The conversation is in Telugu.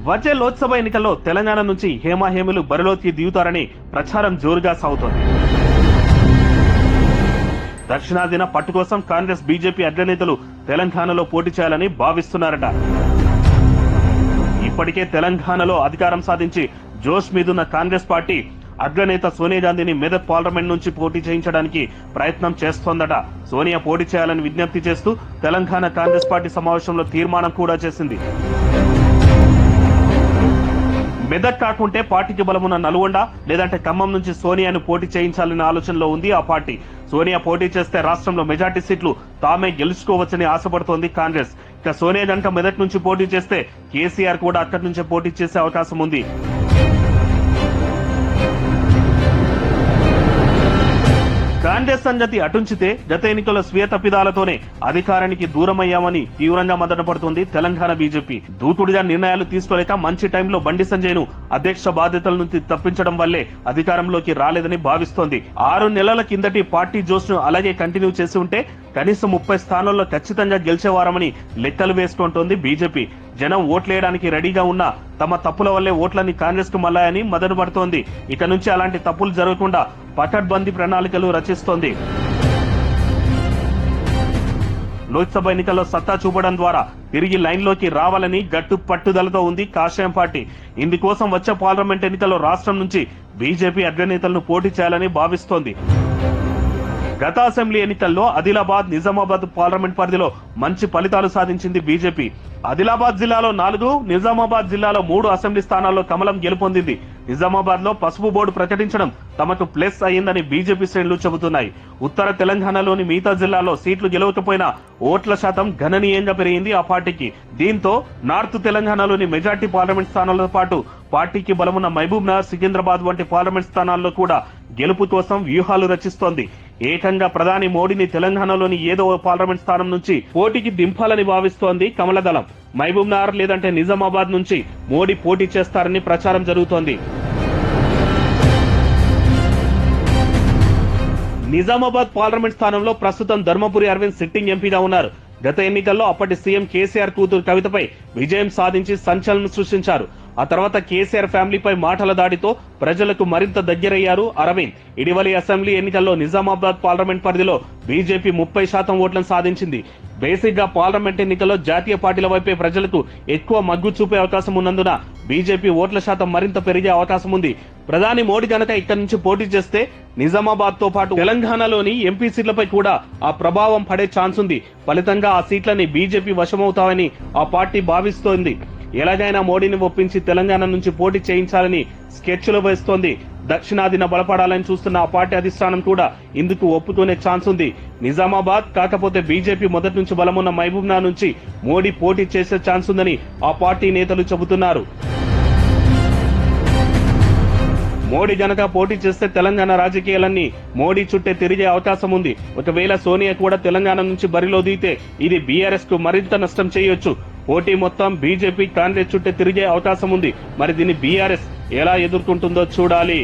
వచ్చే లోక్సభ ఎన్నికల్లో తెలంగాణ నుంచి హేమాహేములు బరిలోకి దిగుతారని ప్రచారం జోరుగా సాగుతోంది. దక్షిణాదిన పట్టు కోసం కాంగ్రెస్ బీజేపీ అగ్రనేతలు తెలంగాణలో పోటీ చేయాలని భావిస్తున్నారట. ఇప్పటికే తెలంగాణలో అధికారం సాధించి జోష్ మీదున్న కాంగ్రెస్ పార్టీ అగ్రనేత సోనియా గాంధీని మెదక్ పార్లమెంట్ నుంచి పోటీ చేయించడానికి ప్రయత్నం చేస్తోందట. సోనియా పోటీ చేయాలని విజ్ఞప్తి చేస్తూ తెలంగాణ కాంగ్రెస్ పార్టీ సమావేశంలో తీర్మానం కూడా చేసింది. మెదక్ కాకుంటే పార్టీకి బలమున్న నల్గొండ లేదంటే ఖమ్మం నుంచి సోనియాను పోటీ చేయించాలనే ఆలోచనలో ఉంది ఆ పార్టీ. సోనియా పోటీ చేస్తే రాష్ట్రంలో మెజార్టీ సీట్లు తామే గెలుచుకోవచ్చని ఆశపడుతోంది కాంగ్రెస్. ఇక సోనియా గనుక మెదక్ నుంచి పోటీ చేస్తే కేసీఆర్ కూడా అక్కడి నుంచే పోటీ చేసే అవకాశం ఉంది. కాంగ్రెస్ సంగతి అటుంచితే గత ఎన్నికల స్వీయ తప్పిదాలతోనే అధికారానికి దూరమయ్యామని తీవ్రంగా మదనపడుతోంది తెలంగాణ బీజేపీ. దూకుడుగా నిర్ణయాలు తీసుకోలేక మంచి టైంలో బండి సంజయ్ ను అధ్యక్ష బాధ్యతల నుంచి తప్పించడం వల్లే అధికారంలోకి రాలేదని భావిస్తోంది. 6 నెలల కిందటి పార్టీ జోష్ ను అలాగే కంటిన్యూ చేసి ఉంటే కనీసం 30 స్థానాల్లో ఖచ్చితంగా గెలిచేవారమని లెక్కలు వేసుకుంటోంది బీజేపీ. జనం ఓట్లేయడానికి రెడీగా ఉన్న తమ తప్పుల వల్లే ఓట్లని కాంగ్రెస్ కు మల్లాయని మదనపడుతోంది. ఇక నుంచి అలాంటి తప్పులు జరగకుండా పకడ్బందీ ప్రణాళికలు రచిస్తోంది. లోక్సభ ఎన్నికల్లో సత్తా చూపడం ద్వారా తిరిగి లైన్లోకి రావాలని గట్టు పట్టుదలతో ఉంది కాషాయం పార్టీ. ఇందుకోసం వచ్చే పార్లమెంట్ ఎన్నికల్లో రాష్ట్రం నుంచి బీజేపీ అగ్రనేతలను పోటీ చేయాలని భావిస్తోంది. గత అసెంబ్లీ ఎన్నికల్లో ఆదిలాబాద్, నిజామాబాద్ పార్లమెంట్ పరిధిలో మంచి ఫలితాలు సాధించింది బీజేపీ. ఆదిలాబాద్ జిల్లాలో 4, నిజామాబాద్ జిల్లాలో 3 అసెంబ్లీ స్థానాల్లో కమలం గెలుపొందింది. నిజామాబాద్ లో పసుపు బోర్డు ప్రకటించడం తమకు ప్లస్ అయ్యిందని బీజేపీ శ్రేణులు చెబుతున్నాయి. ఉత్తర తెలంగాణలోని మిగతా జిల్లాల్లో సీట్లు గెలవకపోయినా ఓట్ల శాతం గణనీయంగా పెరిగింది ఆ పార్టీకి. దీంతో నార్త్ తెలంగాణలోని మెజార్టీ పార్లమెంట్ స్థానాలతో పాటు పార్టీకి బలమున్న మహబూబ్ నగర్, సికింద్రాబాద్ వంటి పార్లమెంట్ స్థానాల్లో కూడా గెలుపు కోసం వ్యూహాలు రచిస్తోంది. ఏకంగా ప్రధాని మోడీని తెలంగాణలోని ఏదో పార్లమెంట్ స్థానం నుంచి పోటీకి దింపాలని భావిస్తోంది కమలదళం. మహబూబ్ నగర్ లేదంటే నిజామాబాద్ నుంచి మోడీ పోటీ చేస్తారని ప్రచారం జరుగుతోంది. నిజామాబాద్ పార్లమెంట్ స్థానంలో ప్రస్తుతం ధర్మపురి అరవింద్ సిట్టింగ్ ఎంపీగా ఉన్నారు. గత ఎన్నికల్లో అప్పటి సీఎం కేసీఆర్ కూతురు కవితపై విజయం సాధించి సంచలనం సృష్టించారు. ఆ తర్వాత కేసీఆర్ ఫ్యామిలీపై మాటల దాడితో ప్రజలకు మరింత దగ్గరయ్యారు అరవింద్. ఇటీవలి అసెంబ్లీ ఎన్నికల్లో నిజామాబాద్ పార్లమెంట్ పరిధిలో బీజేపీ 30% ఓట్లను సాధించింది. బేసిక్ గా పార్లమెంట్ ఎన్నికల్లో జాతీయ పార్టీల వైపే ప్రజలకు ఎక్కువ మగ్గు చూపే అవకాశం ఉన్నందున బీజేపీ ఓట్ల శాతం మరింత పెరిగే అవకాశం ఉంది. ప్రధాని మోడీ గనక ఇక్కడి నుంచి పోటీ చేస్తే నిజామాబాద్ తో పాటు తెలంగాణలోని ఎంపీ సీట్లపై కూడా ఆ ప్రభావం పడే ఛాన్స్ ఉంది. ఫలితంగా ఆ సీట్లని బీజేపీ వశమవుతామని ఆ పార్టీ భావిస్తోంది. ఎలాగైనా మోడీని ఒప్పించి తెలంగాణ నుంచి పోటీ చేయించాలని స్కెచ్లు వేస్తోంది. దక్షిణాదిన బలపడాలని చూస్తున్న ఆ పార్టీ అధిష్టానం కూడా ఇందుకు ఒప్పుకునే ఛాన్స్ ఉంది. నిజామాబాద్ కాకపోతే బీజేపీ మొదటి నుంచి బలమున్న మహబూబ్ నగర్ నుంచి మోడీ పోటీ చేసే ఛాన్స్ ఉందని ఆ పార్టీ నేతలు చెబుతున్నారు. మోడీ గనక పోటీ చేస్తే తెలంగాణ రాజకీయాలన్నీ మోడీ చుట్టే తిరిగే అవకాశం ఉంది. ఒకవేళ సోనియా కూడా తెలంగాణ నుంచి బరిలో దిగితే ఇది బీఆర్ఎస్ కు మరింత నష్టం చేయొచ్చు. పోటీ మొత్తం బీజేపీ, కాంగ్రెస్ చుట్టే తిరిగే అవకాశం ఉంది. మరి దీన్ని బీఆర్ఎస్ ఎలా ఎదుర్కొంటుందో చూడాలి.